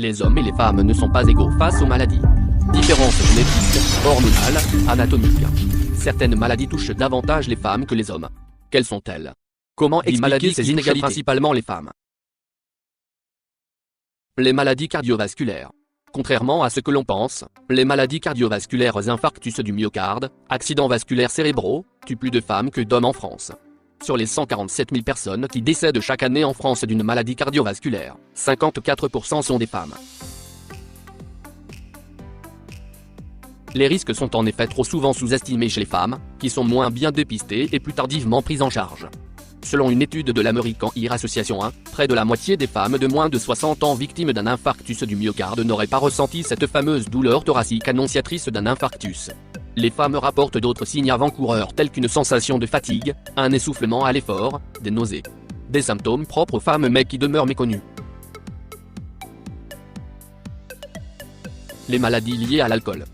Les hommes et les femmes ne sont pas égaux face aux maladies. Différences génétiques, hormonales, anatomiques. Certaines maladies touchent davantage les femmes que les hommes. Quelles sont-elles? Comment expliquer ces inégalités? Principalement les femmes. Les maladies cardiovasculaires. Contrairement à ce que l'on pense, les maladies cardiovasculaires, infarctus du myocarde, accidents vasculaires cérébraux, tuent plus de femmes que d'hommes en France. Sur les 147 000 personnes qui décèdent chaque année en France d'une maladie cardiovasculaire, 54% sont des femmes. Les risques sont en effet trop souvent sous-estimés chez les femmes, qui sont moins bien dépistées et plus tardivement prises en charge. Selon une étude de l'American Heart Association, près de la moitié des femmes de moins de 60 ans victimes d'un infarctus du myocarde n'auraient pas ressenti cette fameuse douleur thoracique annonciatrice d'un infarctus. Les femmes rapportent d'autres signes avant-coureurs tels qu'une sensation de fatigue, un essoufflement à l'effort, des nausées. Des symptômes propres aux femmes mais qui demeurent méconnus. Les maladies liées à l'alcool.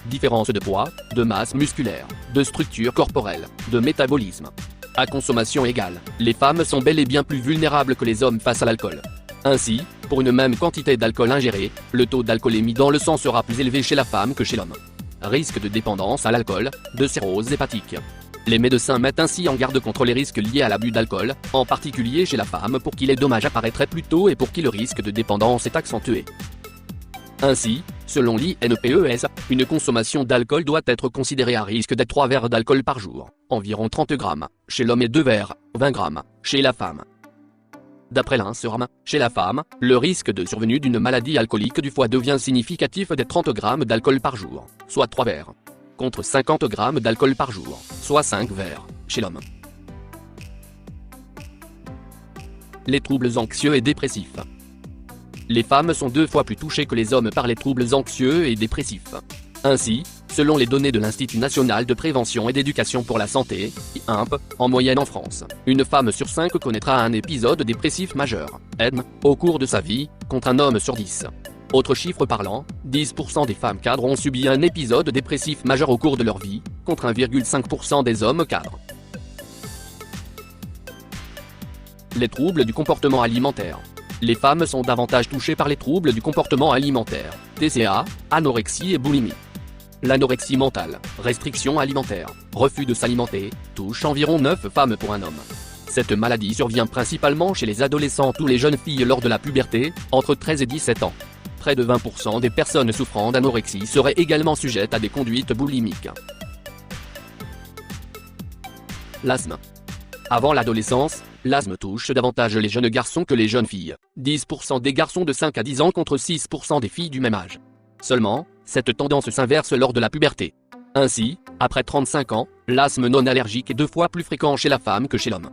Différence de poids, de masse musculaire, de structure corporelle, de métabolisme. À consommation égale, les femmes sont bel et bien plus vulnérables que les hommes face à l'alcool. Ainsi, pour une même quantité d'alcool ingéré, le taux d'alcoolémie dans le sang sera plus élevé chez la femme que chez l'homme. Risque de dépendance à l'alcool, de cirrhose hépatique. Les médecins mettent ainsi en garde contre les risques liés à l'abus d'alcool, en particulier chez la femme pour qui les dommages apparaîtraient plus tôt et pour qui le risque de dépendance est accentué. Ainsi, selon l'INPES, une consommation d'alcool doit être considérée à risque d'être 3 verres d'alcool par jour, environ 30 grammes, chez l'homme et 2 verres, 20 grammes, chez la femme. D'après l'INSERM, chez la femme, le risque de survenue d'une maladie alcoolique du foie devient significatif d'être 30 grammes d'alcool par jour, soit 3 verres, contre 50 grammes d'alcool par jour, soit 5 verres, chez l'homme. Les troubles anxieux et dépressifs. Les femmes sont 2 fois plus touchées que les hommes par les troubles anxieux et dépressifs. Ainsi, selon les données de l'Institut national de prévention et d'éducation pour la santé, INP, en moyenne en France, une femme sur 5 connaîtra un épisode dépressif majeur, EDM, au cours de sa vie, contre un homme sur 10. Autre chiffre parlant, 10% des femmes cadres ont subi un épisode dépressif majeur au cours de leur vie, contre 1,5% des hommes cadres. Les troubles du comportement alimentaire. Les femmes sont davantage touchées par les troubles du comportement alimentaire, TCA, anorexie et boulimie. L'anorexie mentale, restriction alimentaire, refus de s'alimenter, touche environ 9 femmes pour un homme. Cette maladie survient principalement chez les adolescentes ou les jeunes filles lors de la puberté, entre 13 et 17 ans. Près de 20% des personnes souffrant d'anorexie seraient également sujettes à des conduites boulimiques. L'asthme. Avant l'adolescence, l'asthme touche davantage les jeunes garçons que les jeunes filles, 10% des garçons de 5 à 10 ans contre 6% des filles du même âge. Seulement, cette tendance s'inverse lors de la puberté. Ainsi, après 35 ans, l'asthme non allergique est 2 fois plus fréquent chez la femme que chez l'homme.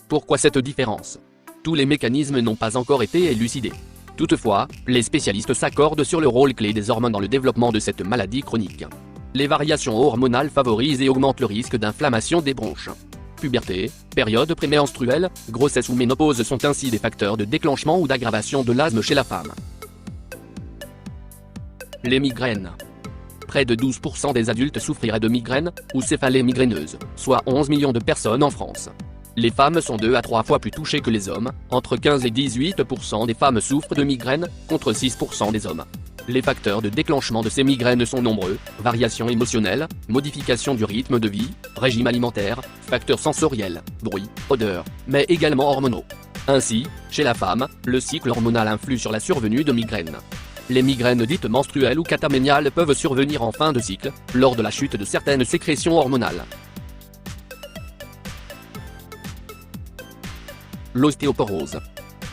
Pourquoi cette différence? Tous les mécanismes n'ont pas encore été élucidés. Toutefois, les spécialistes s'accordent sur le rôle clé des hormones dans le développement de cette maladie chronique. Les variations hormonales favorisent et augmentent le risque d'inflammation des bronches. Puberté, période prémenstruelle, grossesse ou ménopause sont ainsi des facteurs de déclenchement ou d'aggravation de l'asthme chez la femme. Les migraines. Près de 12% des adultes souffriraient de migraines, ou céphalées migraineuses, soit 11 millions de personnes en France. Les femmes sont 2 à 3 fois plus touchées que les hommes, entre 15 et 18% des femmes souffrent de migraines, contre 6% des hommes. Les facteurs de déclenchement de ces migraines sont nombreux, variations émotionnelles, modification du rythme de vie, régime alimentaire, facteurs sensoriels, bruit, odeur, mais également hormonaux. Ainsi, chez la femme, le cycle hormonal influe sur la survenue de migraines. Les migraines dites menstruelles ou cataméniales peuvent survenir en fin de cycle, lors de la chute de certaines sécrétions hormonales. L'ostéoporose.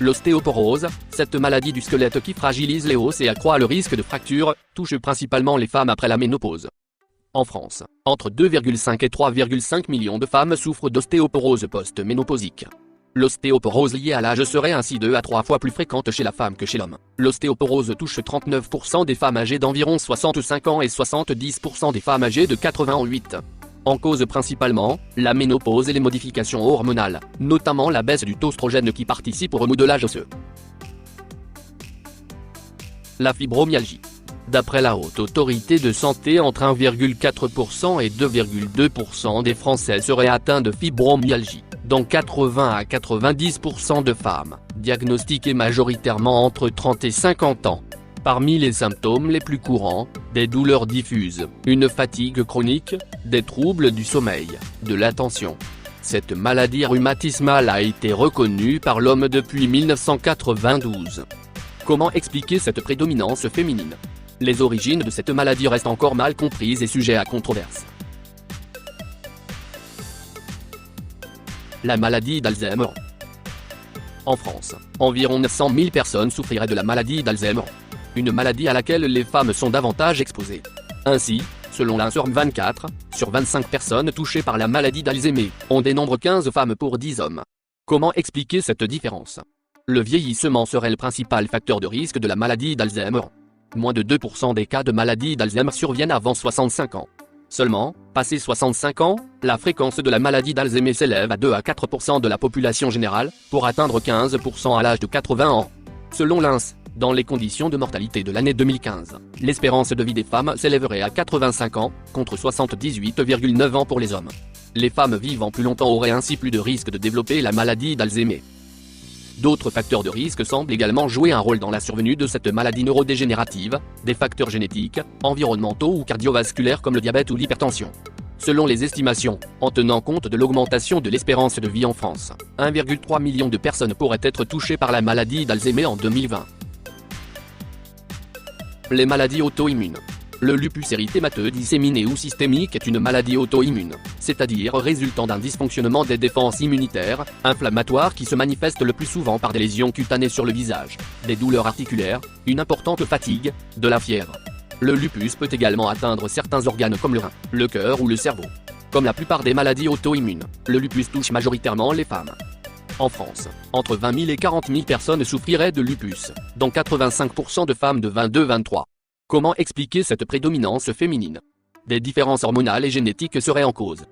L'ostéoporose, cette maladie du squelette qui fragilise les os et accroît le risque de fracture, touche principalement les femmes après la ménopause. En France, entre 2,5 et 3,5 millions de femmes souffrent d'ostéoporose post-ménopausique. L'ostéoporose liée à l'âge serait ainsi 2 à 3 fois plus fréquente chez la femme que chez l'homme. L'ostéoporose touche 39% des femmes âgées d'environ 65 ans et 70% des femmes âgées de 88 ans. En cause principalement, la ménopause et les modifications hormonales, notamment la baisse du taux d'oestrogène qui participe au remodelage osseux. La fibromyalgie. D'après la Haute Autorité de Santé, entre 1,4% et 2,2% des Français seraient atteints de fibromyalgie, dont 80 à 90% de femmes, diagnostiquées majoritairement entre 30 et 50 ans. Parmi les symptômes les plus courants, des douleurs diffuses, une fatigue chronique, des troubles du sommeil, de l'attention. Cette maladie rhumatismale a été reconnue par l'homme depuis 1992. Comment expliquer cette prédominance féminine ? Les origines de cette maladie restent encore mal comprises et sujets à controverse. La maladie d'Alzheimer. En France, environ 900 000 personnes souffriraient de la maladie d'Alzheimer. Une maladie à laquelle les femmes sont davantage exposées. Ainsi, selon l'INSERM 24, sur 25 personnes touchées par la maladie d'Alzheimer, on dénombre 15 femmes pour 10 hommes. Comment expliquer cette différence ? Le vieillissement serait le principal facteur de risque de la maladie d'Alzheimer. Moins de 2% des cas de maladie d'Alzheimer surviennent avant 65 ans. Seulement, passé 65 ans, la fréquence de la maladie d'Alzheimer s'élève à 2 à 4% de la population générale, pour atteindre 15% à l'âge de 80 ans. Selon l'INS, dans les conditions de mortalité de l'année 2015, l'espérance de vie des femmes s'élèverait à 85 ans, contre 78,9 ans pour les hommes. Les femmes vivant plus longtemps auraient ainsi plus de risques de développer la maladie d'Alzheimer. D'autres facteurs de risque semblent également jouer un rôle dans la survenue de cette maladie neurodégénérative, des facteurs génétiques, environnementaux ou cardiovasculaires comme le diabète ou l'hypertension. Selon les estimations, en tenant compte de l'augmentation de l'espérance de vie en France, 1,3 million de personnes pourraient être touchées par la maladie d'Alzheimer en 2020. Les maladies auto-immunes. Le lupus érythémateux disséminé ou systémique est une maladie auto-immune, c'est-à-dire résultant d'un dysfonctionnement des défenses immunitaires, inflammatoires qui se manifeste le plus souvent par des lésions cutanées sur le visage, des douleurs articulaires, une importante fatigue, de la fièvre. Le lupus peut également atteindre certains organes comme le rein, le cœur ou le cerveau. Comme la plupart des maladies auto-immunes, le lupus touche majoritairement les femmes. En France, entre 20 000 et 40 000 personnes souffriraient de lupus, dont 85% de femmes de 22-23. Comment expliquer cette prédominance féminine ? Des différences hormonales et génétiques seraient en cause.